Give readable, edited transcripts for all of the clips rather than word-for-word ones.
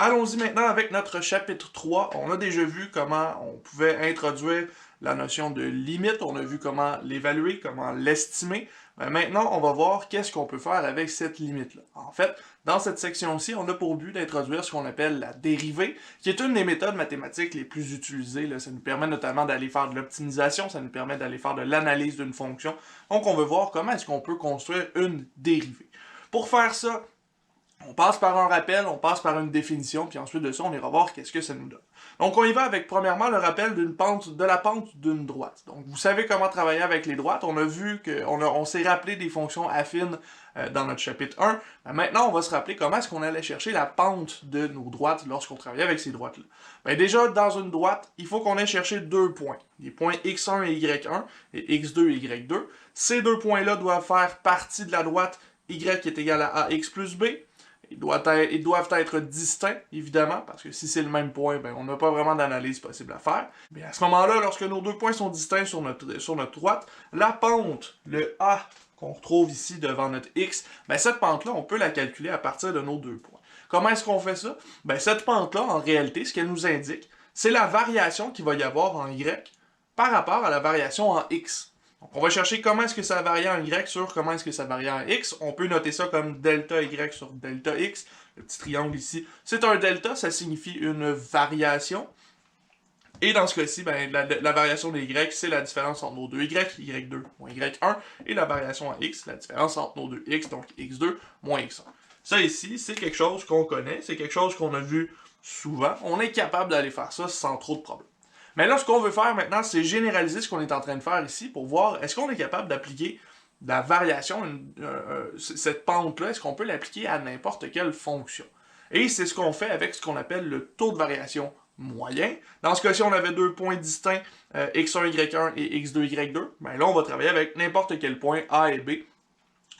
Allons-y maintenant avec notre chapitre 3. On a déjà vu comment on pouvait introduire la notion de limite, on a vu comment l'évaluer, comment l'estimer. Maintenant, on va voir qu'est-ce qu'on peut faire avec cette limite-là. En fait, dans cette section-ci, on a pour but d'introduire ce qu'on appelle la dérivée, qui est une des méthodes mathématiques les plus utilisées. Là. Ça nous permet notamment d'aller faire de l'optimisation, ça nous permet d'aller faire de l'analyse d'une fonction. Donc, on veut voir comment est-ce qu'on peut construire une dérivée. Pour faire ça, on passe par un rappel, on passe par une définition, puis ensuite de ça, on ira voir qu'est-ce que ça nous donne. Donc, on y va avec, premièrement, le rappel de la pente d'une droite. Donc, vous savez comment travailler avec les droites. On a vu on s'est rappelé des fonctions affines dans notre chapitre 1. Maintenant, on va se rappeler comment est-ce qu'on allait chercher la pente de nos droites lorsqu'on travaillait avec ces droites-là. Bien, déjà, dans une droite, il faut qu'on ait cherché deux points. Les points x1 et y1 et x2 et y2. Ces deux points-là doivent faire partie de la droite y qui est égale à ax plus b. Ils doivent être distincts, évidemment, parce que si c'est le même point, ben, on n'a pas vraiment d'analyse possible à faire. Mais à ce moment-là, lorsque nos deux points sont distincts sur notre droite, la pente, le A qu'on retrouve ici devant notre X, ben, cette pente-là, on peut la calculer à partir de nos deux points. Comment est-ce qu'on fait ça? Ben, cette pente-là, en réalité, ce qu'elle nous indique, c'est la variation qu'il va y avoir en Y par rapport à la variation en X. Donc, on va chercher comment est-ce que ça varie en Y sur comment est-ce que ça varie en X. On peut noter ça comme delta Y sur delta X. Le petit triangle ici, c'est un delta, ça signifie une variation. Et dans ce cas-ci, ben, la variation de Y, c'est la différence entre nos deux Y, Y2 moins Y1, et la variation en X, la différence entre nos deux X, donc X2 moins X1. Ça ici, c'est quelque chose qu'on connaît, c'est quelque chose qu'on a vu souvent. On est capable d'aller faire ça sans trop de problèmes. Mais là, ce qu'on veut faire maintenant, c'est généraliser ce qu'on est en train de faire ici pour voir est-ce qu'on est capable d'appliquer la variation, cette pente-là, est-ce qu'on peut l'appliquer à n'importe quelle fonction. Et c'est ce qu'on fait avec ce qu'on appelle le taux de variation moyen. Dans ce cas-ci, on avait deux points distincts, x1, y1 et x2, y2. Ben là, on va travailler avec n'importe quel point A et B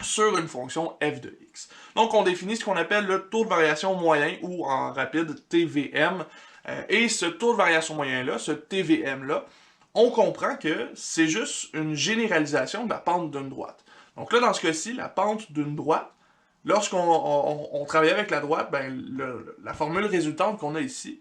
sur une fonction f de x. Donc, on définit ce qu'on appelle le taux de variation moyen, ou en rapide, TVM. Et ce taux de variation moyen-là, ce TVM-là, on comprend que c'est juste une généralisation de la pente d'une droite. Donc là, dans ce cas-ci, la pente d'une droite, lorsqu'on travaille avec la droite, ben, la formule résultante qu'on a ici,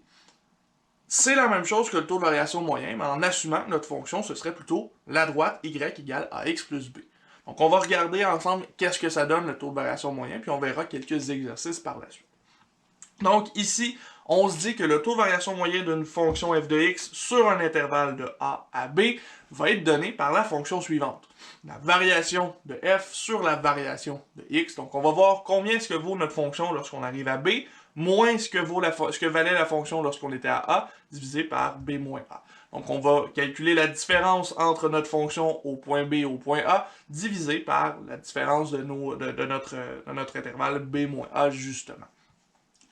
c'est la même chose que le taux de variation moyen, mais en assumant que notre fonction, ce serait plutôt la droite y égale à x plus b. Donc on va regarder ensemble qu'est-ce que ça donne le taux de variation moyen, puis on verra quelques exercices par la suite. Donc ici, on se dit que le taux de variation moyen d'une fonction f de x sur un intervalle de a à b va être donné par la fonction suivante. La variation de f sur la variation de x. Donc on va voir combien est-ce que vaut notre fonction lorsqu'on arrive à b, moins ce que valait la fonction lorsqu'on était à a, divisé par b moins a. Donc on va calculer la différence entre notre fonction au point B et au point A, divisé par la différence de notre intervalle b moins a, justement.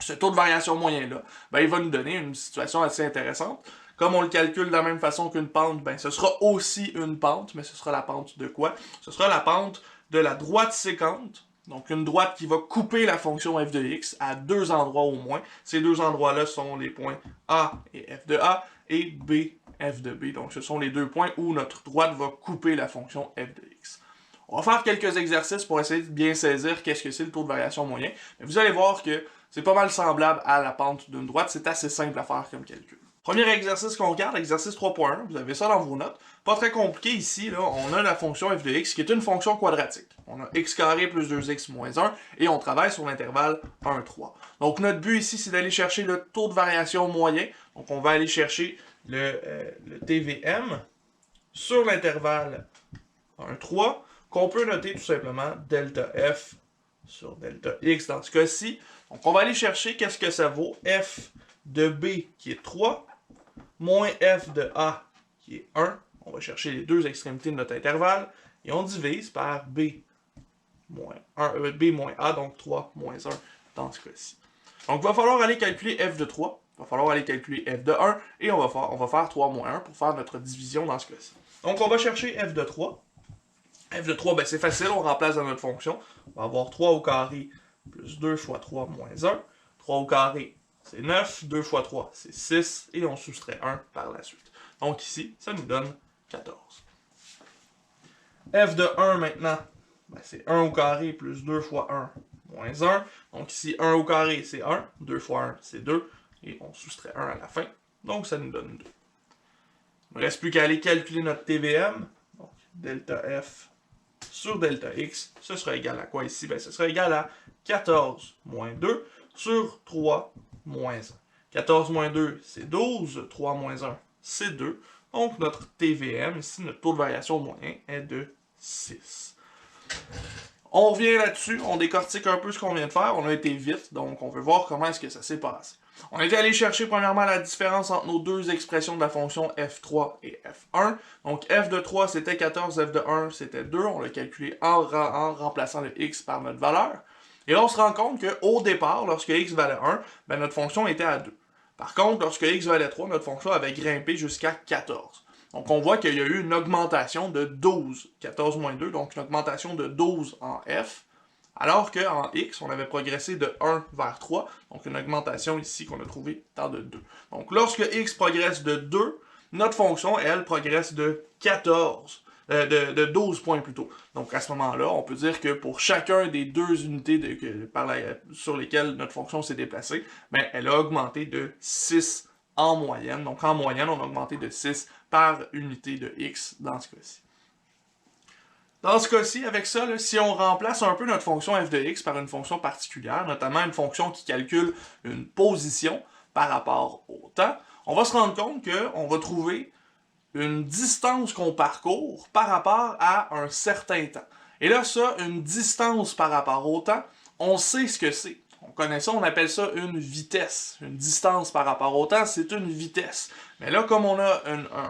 Ce taux de variation moyen-là, ben, il va nous donner une situation assez intéressante. Comme on le calcule de la même façon qu'une pente, ben, ce sera aussi une pente, mais ce sera la pente de quoi? Ce sera la pente de la droite sécante, donc une droite qui va couper la fonction f de x à deux endroits au moins. Ces deux endroits-là sont les points A et f de A, et B, f de B. Donc ce sont les deux points où notre droite va couper la fonction f de x. On va faire quelques exercices pour essayer de bien saisir qu'est-ce que c'est le taux de variation moyen. Mais vous allez voir que c'est pas mal semblable à la pente d'une droite, c'est assez simple à faire comme calcul. Premier exercice qu'on regarde, exercice 3.1, vous avez ça dans vos notes. Pas très compliqué ici, là, on a la fonction f de x qui est une fonction quadratique. On a x carré plus 2x moins 1 et on travaille sur l'intervalle 1, 3. Donc notre but ici, c'est d'aller chercher le taux de variation moyen. Donc on va aller chercher le TVM sur l'intervalle 1, 3, qu'on peut noter tout simplement delta f sur delta x dans ce cas-ci. Donc on va aller chercher qu'est-ce que ça vaut, f de b qui est 3, moins f de a qui est 1. On va chercher les deux extrémités de notre intervalle, et on divise par b moins a, donc 3 moins 1 dans ce cas-ci. Donc il va falloir aller calculer f de 3, il va falloir aller calculer f de 1, et on va faire 3 moins 1 pour faire notre division dans ce cas-ci. Donc on va chercher f de 3. F de 3, ben c'est facile, on remplace dans notre fonction. On va avoir 3 au carré plus 2 fois 3 moins 1. 3 au carré, c'est 9. 2 fois 3, c'est 6. Et on soustrait 1 par la suite. Donc ici, ça nous donne 14. F de 1 maintenant, ben c'est 1 au carré plus 2 fois 1 moins 1. Donc ici, 1 au carré, c'est 1. 2 fois 1, c'est 2. Et on soustrait 1 à la fin. Donc ça nous donne 2. Il ne reste plus qu'à aller calculer notre TVM. Donc delta F sur delta X, ce sera égal à quoi ici? Ben, ce sera égal à 14 moins 2 sur 3 moins 1. 14 moins 2, c'est 12. 3 moins 1, c'est 2. Donc notre TVM, ici, notre taux de variation moyen, est de 6. On revient là-dessus, on décortique un peu ce qu'on vient de faire. On a été vite, donc on veut voir comment est-ce que ça s'est passé. On était allé chercher premièrement la différence entre nos deux expressions de la fonction f3 et f1. Donc f de 3 c'était 14, f de 1 c'était 2. On l'a calculé en remplaçant le x par notre valeur. Et là on se rend compte qu'au départ, lorsque x valait 1, ben, notre fonction était à 2. Par contre, lorsque x valait 3, notre fonction avait grimpé jusqu'à 14. Donc on voit qu'il y a eu une augmentation de 12. 14 moins 2, donc une augmentation de 12 en f. Alors qu'en x, on avait progressé de 1 vers 3, donc une augmentation ici qu'on a trouvée dans de 2. Donc lorsque x progresse de 2, notre fonction, elle, progresse de 14, de 12 points plutôt. Donc à ce moment-là, on peut dire que pour chacun des deux unités sur lesquelles notre fonction s'est déplacée, ben, elle a augmenté de 6 en moyenne. Donc en moyenne, on a augmenté de 6 par unité de x dans ce cas-ci. Dans ce cas-ci, avec ça, là, si on remplace un peu notre fonction f de x par une fonction particulière, notamment une fonction qui calcule une position par rapport au temps, on va se rendre compte qu'on va trouver une distance qu'on parcourt par rapport à un certain temps. Et là, ça, une distance par rapport au temps, on sait ce que c'est. On connaît ça, on appelle ça une vitesse. Une distance par rapport au temps, c'est une vitesse. Mais là, comme on a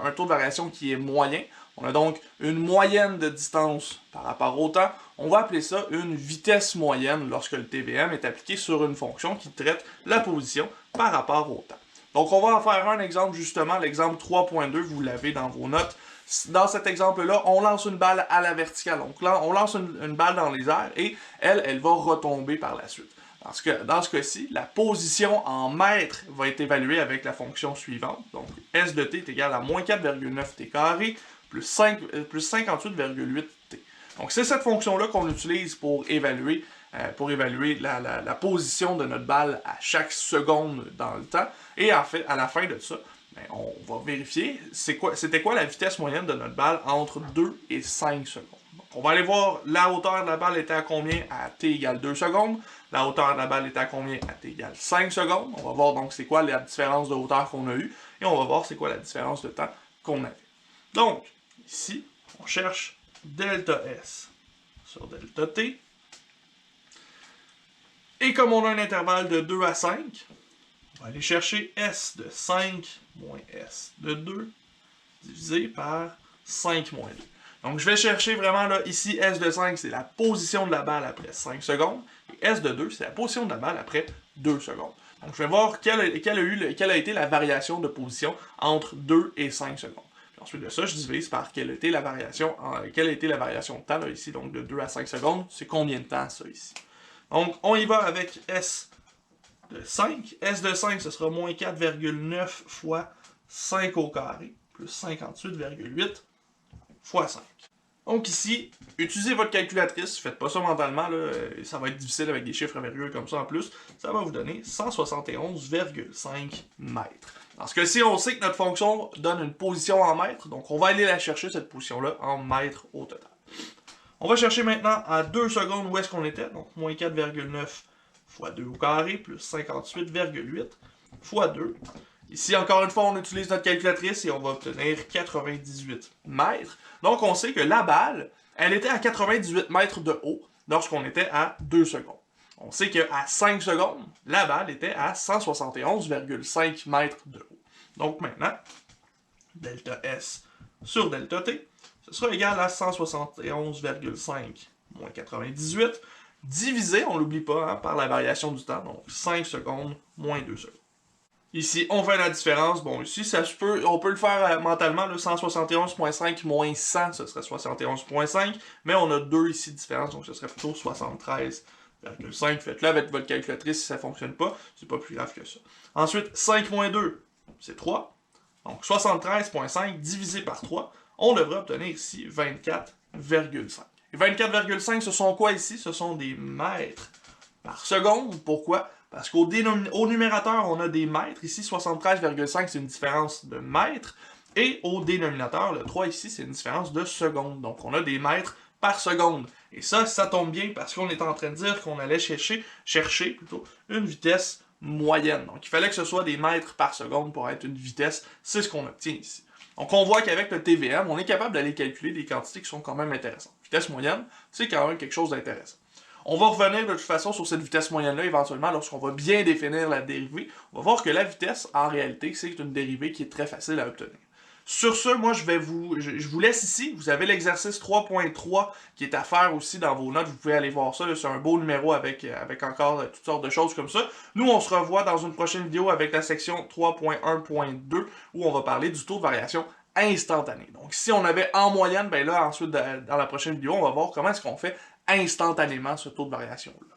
un taux de variation qui est moyen, on a donc une moyenne de distance par rapport au temps, on va appeler ça une vitesse moyenne lorsque le TVM est appliqué sur une fonction qui traite la position par rapport au temps. Donc on va en faire un exemple justement, l'exemple 3.2, vous l'avez dans vos notes. Dans cet exemple-là, on lance une balle à la verticale. Donc là, on lance une balle dans les airs et elle va retomber par la suite. Dans ce cas-ci, la position en mètres va être évaluée avec la fonction suivante. Donc S de t est égal à moins 4,9 t carré plus 58,8 t. Donc c'est cette fonction-là qu'on utilise pour évaluer la position de notre balle à chaque seconde dans le temps. Et en fait, à la fin de ça, ben, on va vérifier c'était quoi la vitesse moyenne de notre balle entre 2 et 5 secondes. Donc, on va aller voir la hauteur de la balle était à combien à t égale 2 secondes. La hauteur de la balle était à combien à t égale 5 secondes. On va voir donc c'est quoi la différence de hauteur qu'on a eue. Et on va voir c'est quoi la différence de temps qu'on avait. Donc, ici, on cherche delta S sur delta t. Et comme on a un intervalle de 2 à 5, on va aller chercher S de 5 moins S de 2 divisé par 5 moins 2. Donc je vais chercher vraiment là, ici S de 5 c'est la position de la balle après 5 secondes, et S de 2 c'est la position de la balle après 2 secondes. Donc je vais voir quelle a été la variation de position entre 2 et 5 secondes. Puis ensuite de ça, je divise par quelle a été la variation de temps là, ici, donc de 2 à 5 secondes, c'est combien de temps ça ici. Donc on y va avec S de 5. S de 5, ce sera moins 4,9 fois 5 au carré, plus 58,8 fois 5. Donc ici, utilisez votre calculatrice, faites pas ça mentalement, là, ça va être difficile avec des chiffres vérieux comme ça en plus, ça va vous donner 171,5 mètres. Dans ce cas-ci, on sait que notre fonction donne une position en mètres, donc on va aller la chercher, cette position-là, en mètres au total. On va chercher maintenant à 2 secondes où est-ce qu'on était, donc moins 4,9 fois 2 au carré, plus 58,8 fois 2. Ici, encore une fois, on utilise notre calculatrice et on va obtenir 98 mètres. Donc, on sait que la balle, elle était à 98 mètres de haut lorsqu'on était à 2 secondes. On sait qu'à 5 secondes, la balle était à 171,5 mètres de haut. Donc maintenant, delta S sur delta T, ce sera égal à 171,5 moins 98, divisé, on ne l'oublie pas, hein, par la variation du temps, donc 5 secondes moins 2 secondes. Ici, on fait la différence. Bon, ici, on peut le faire mentalement, 171,5 moins 100, ce serait 71,5, mais on a 2 ici de différence, donc ce serait plutôt 73,5. Faites-le avec votre calculatrice si ça ne fonctionne pas, c'est pas plus grave que ça. Ensuite, 5 moins 2, c'est 3. Donc 73,5 divisé par 3, on devrait obtenir ici 24,5. Et 24,5, ce sont quoi ici? Ce sont des mètres par seconde. Pourquoi? Parce qu'au numérateur, on a des mètres. Ici, 73,5, c'est une différence de mètres. Et au dénominateur, le 3 ici, c'est une différence de secondes. Donc, on a des mètres par seconde. Et ça tombe bien parce qu'on est en train de dire qu'on allait chercher une vitesse moyenne. Donc, il fallait que ce soit des mètres par seconde pour être une vitesse. C'est ce qu'on obtient ici. Donc, on voit qu'avec le TVM, on est capable d'aller calculer des quantités qui sont quand même intéressantes. Vitesse moyenne, c'est quand même quelque chose d'intéressant. On va revenir de toute façon sur cette vitesse moyenne-là éventuellement lorsqu'on va bien définir la dérivée. On va voir que la vitesse, en réalité, c'est une dérivée qui est très facile à obtenir. Sur ce, moi, je vous laisse ici. Vous avez l'exercice 3.3 qui est à faire aussi dans vos notes. Vous pouvez aller voir ça. C'est un beau numéro avec encore toutes sortes de choses comme ça. Nous, on se revoit dans une prochaine vidéo avec la section 3.1.2 où on va parler du taux de variation instantané. Donc, si on avait en moyenne, ben là, ensuite, dans la prochaine vidéo, on va voir comment est-ce qu'on fait instantanément ce taux de variation-là.